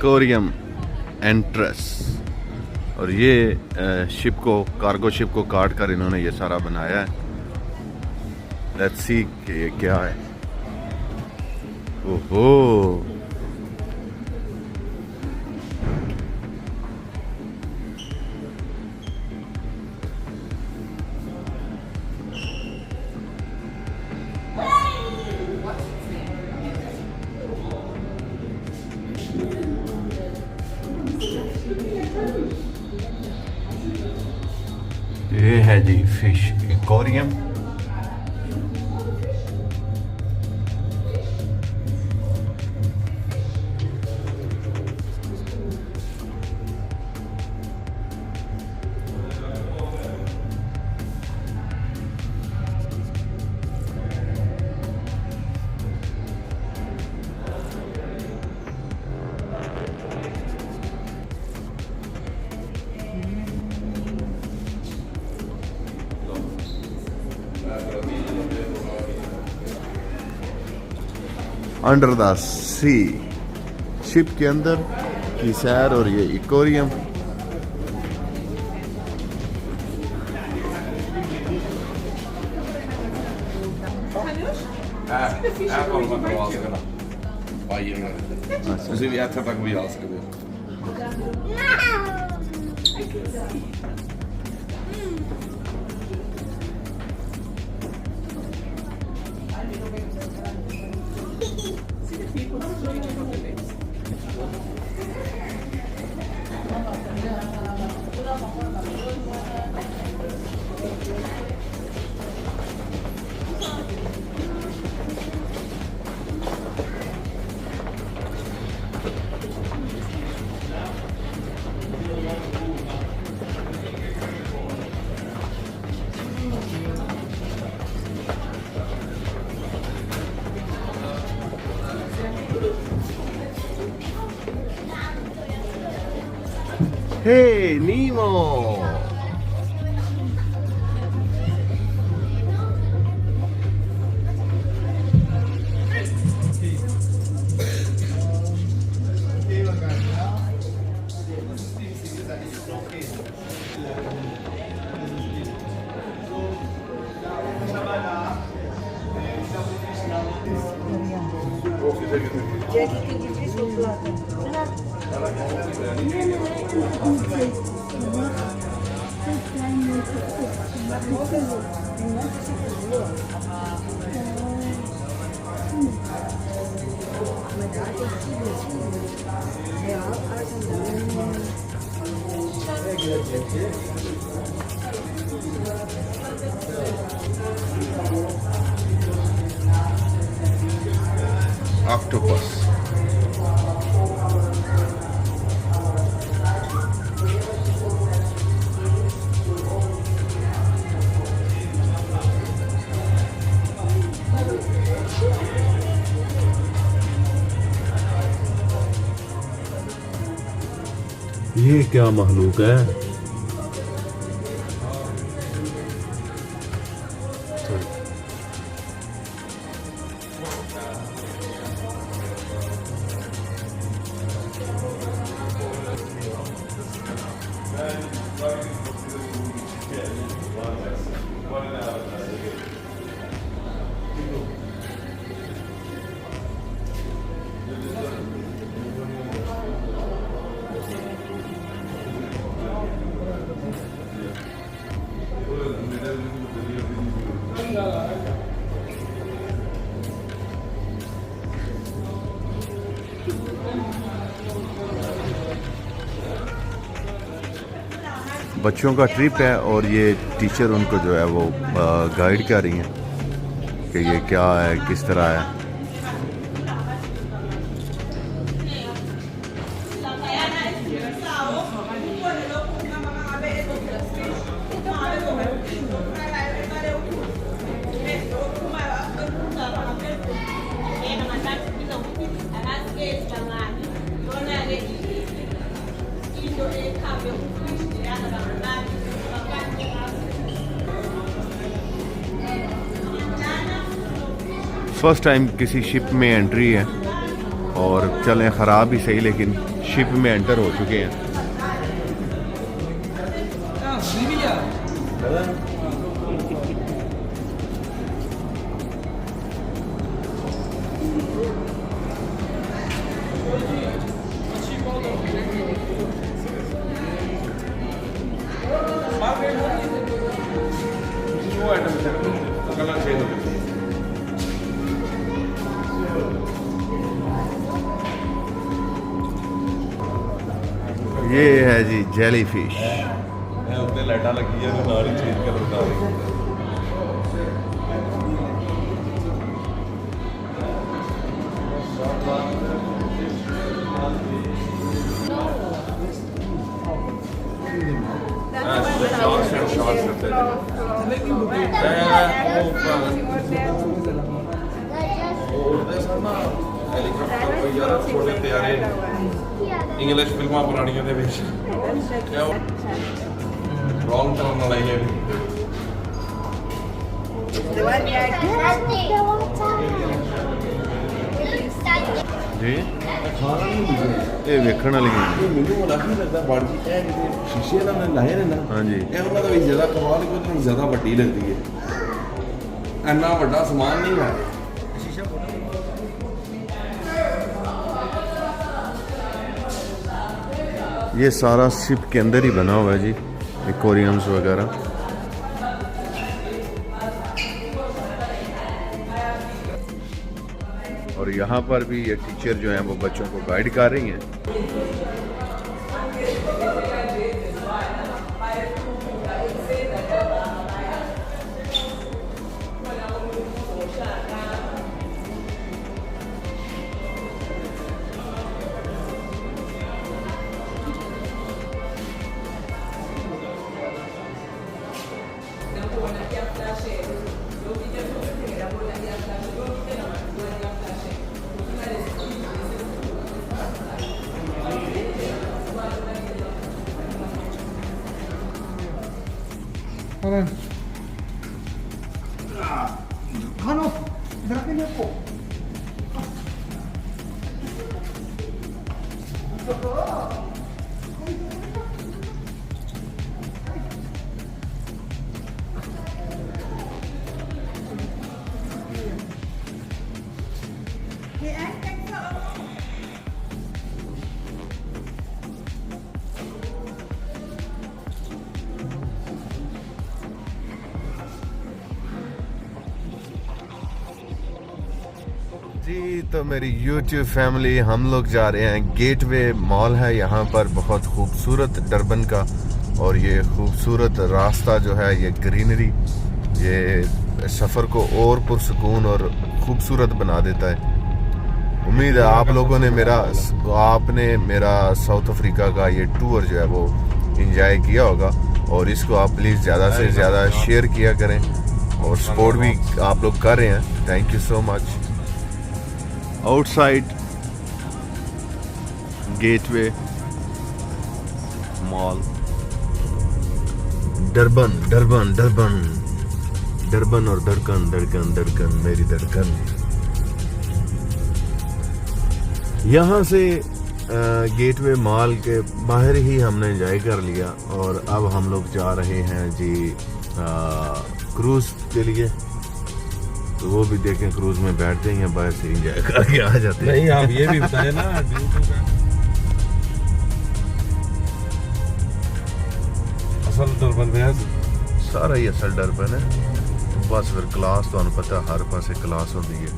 Aquarium entrance. और ये ship को, कार्गो शिप को काट कर इन्होंने ये सारा बनाया है। लेट्स सी कि ये क्या है। ओहो, ये है जी fish aquarium. Under the sea, ship के अंदर की सैर। और ये aquarium. Così vi attacca qui al scrivere. Hey, Nemo! Octopus. ये क्या महलूक है? बच्चों का ट्रिप है और ये टीचर उनको जो है वो गाइड कर रही हैं कि ये क्या है, किस तरह है। फर्स्ट टाइम किसी शिप में एंट्री है और चलें ख़राब ही सही, लेकिन शिप में एंटर हो चुके हैं। ये है जी जेली फिश। उत्ते लाइटा लगी है नाल ही चेंज कर बता रही इंग्लिश फिल्मां पुरानियां दे विच रॉन्ग टर्न वाला ही है जी ये वेखण वाली ਮੈਨੂੰ ਲੱਗੀ ਲੱਗਦਾ ਬਣ ਗਈ ਇਹ ਜਿਹੜੇ ਸ਼ੀਸ਼ੇ ਨਾਲ ਲਾਏ ਨੇ ਨਾ ਹਾਂਜੀ ਇਹ ਉਹਨਾਂ ਦਾ ਵੀ ਜ਼ਿਆਦਾ ਕਮਾਲ ਕੋਈ ਤੁਹਾਨੂੰ ਜ਼ਿਆਦਾ ਵੱਡੀ ਲੱਗਦੀ ਹੈ ਇੰਨਾ ਵੱਡਾ ਸਮਾਨ ਨਹੀਂ ਹੈ ये सारा शिप के अंदर ही बना हुआ है जी, एक्वेरियम्स वगैरह। और यहाँ पर भी ये टीचर जो हैं वो बच्चों को गाइड कर रही हैं। Manoz, drágame un poco. जी तो मेरी YouTube फैमिली, हम लोग जा रहे हैं गेटवे मॉल है यहाँ पर, बहुत खूबसूरत डरबन का। और ये खूबसूरत रास्ता जो है, ये ग्रीनरी, ये सफ़र को और पुरसकून और ख़ूबसूरत बना देता है। उम्मीद है आप लोगों ने आपने मेरा साउथ अफ्रीका का ये टूर जो है वो इंजॉय किया होगा। और इसको आप प्लीज़ ज़्यादा से ज़्यादा शेयर किया करें और सपोर्ट भी आप लोग कर रहे हैं। Thank you so much. Outside gateway mall, Durban Durban Durban Durban और धड़कन धड़कन धड़कन मेरी धड़कन। यहाँ से गेटवे मॉल के बाहर ही हमने एंजॉय कर लिया। और अब हम लोग जा रहे हैं जी क्रूज के लिए। तो वो भी देखें, क्रूज में बैठते हैं, बाहर से एंजॉय करके आ जाते हैं। नहीं आप ये भी बताए ना असल डरबन में सारा ही असल डरबन है। बस फिर क्लास तो पता है, हर पासे क्लास होती है,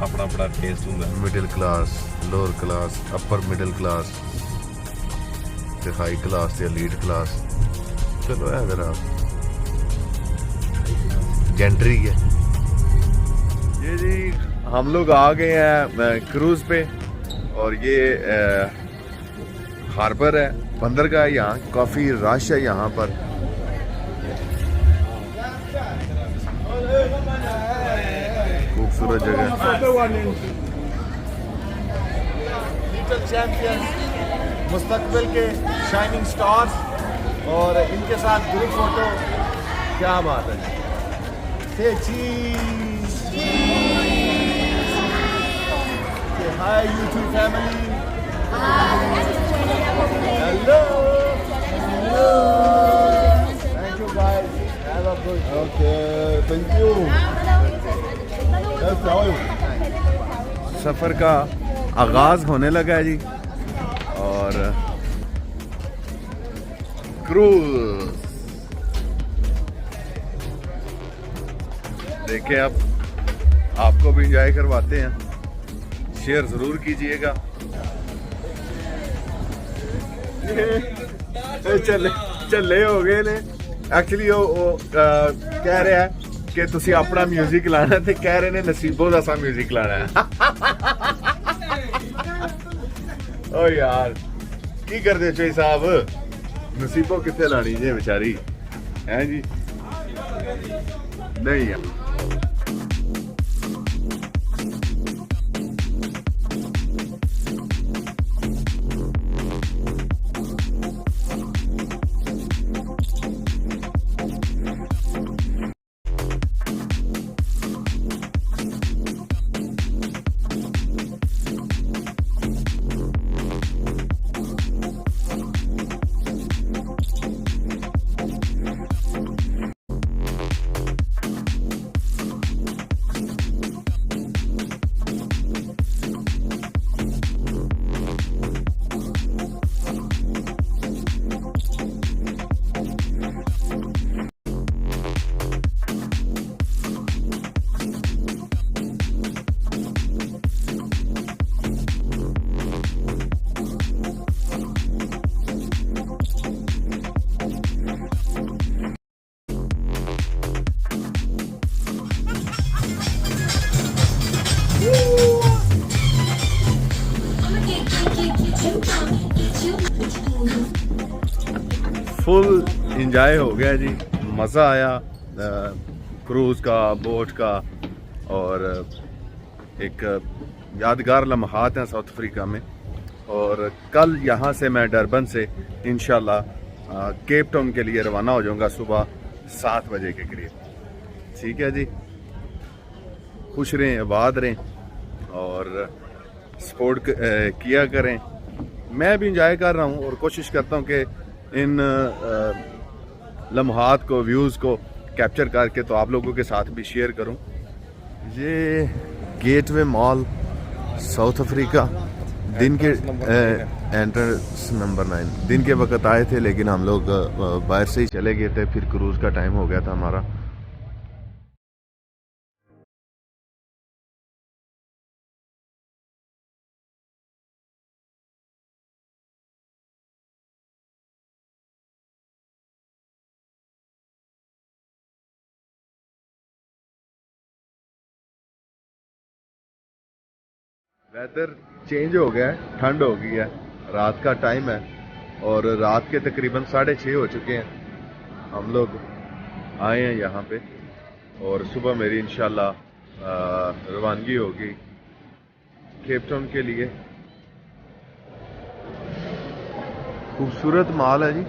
अपना अपना टेस्ट होता है। Middle class, lower class, upper middle class, फिर हाई क्लास या लीड क्लास। चलो है जरा जेंट्री है ये जी। हम लोग आ गए हैं क्रूज पे और ये हार्बर है, बंदरगाह है। यहाँ काफ़ी रश है यहाँ पर। खूबसूरत जगह। चैंपियंस, मुस्तकबिल के शाइनिंग स्टार्स और इनके साथ ग्रुप फोटो, क्या बात है। Hi YouTube family. Hello. Hello. Thank you guys. Have a good day. Okay, thank you. Yes, how are you? सफ़र का आगाज़ होने लगा है जी और क्रूज देखें अब आपको भी इंजॉय करवाते हैं, शेयर ज़रूर कीजिएगा। चले चले हो गए ने एक्चुअली वो कह रहे हैं कि तुसी अपना म्यूजिक लाना थे, कह रहे ने नसीबों दा सा म्यूजिक लाना है। ओ यार की करदे चोई साहब, नसीबों किथे लानी जे बेचारी है जी, नहीं है। फुल इंजॉय हो गया जी, मज़ा आया क्रूज़ का, बोट का, और एक यादगार लम्हात हैं साउथ अफ्रीका में। और कल यहाँ से मैं डरबन से इंशाल्लाह केप टाउन के लिए रवाना हो जाऊँगा सुबह 7 बजे के करीब। ठीक है जी, खुश रहें, आबाद रहें और सपोर्ट किया करें। मैं भी इंजॉय कर रहा हूँ और कोशिश करता हूँ कि इन लम्हात को, व्यूज़ को कैप्चर करके तो आप लोगों के साथ भी शेयर करूं। ये गेटवे मॉल साउथ अफ्रीका, दिन के एंट्रेंस नंबर 9 दिन के वक्त आए थे, लेकिन हम लोग बाहर से ही चले गए थे, फिर क्रूज़ का टाइम हो गया था हमारा। वेदर चेंज हो गया है, ठंड हो गई है, रात का टाइम है और रात के तकरीबन 6:30 हो चुके हैं। हम लोग आए हैं यहाँ पे और सुबह मेरी इंशाल्लाह रवानगी होगी केप टाउन के लिए। खूबसूरत माल है जी।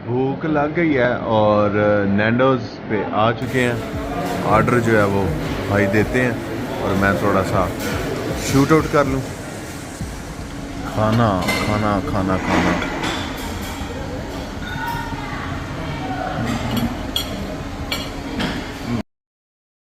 भूख लग गई है और नैंडोज पे आ चुके हैं। ऑर्डर जो है वो भाई देते हैं और मैं थोड़ा सा शूट आउट कर लूँ। खाना खाना खाना खाना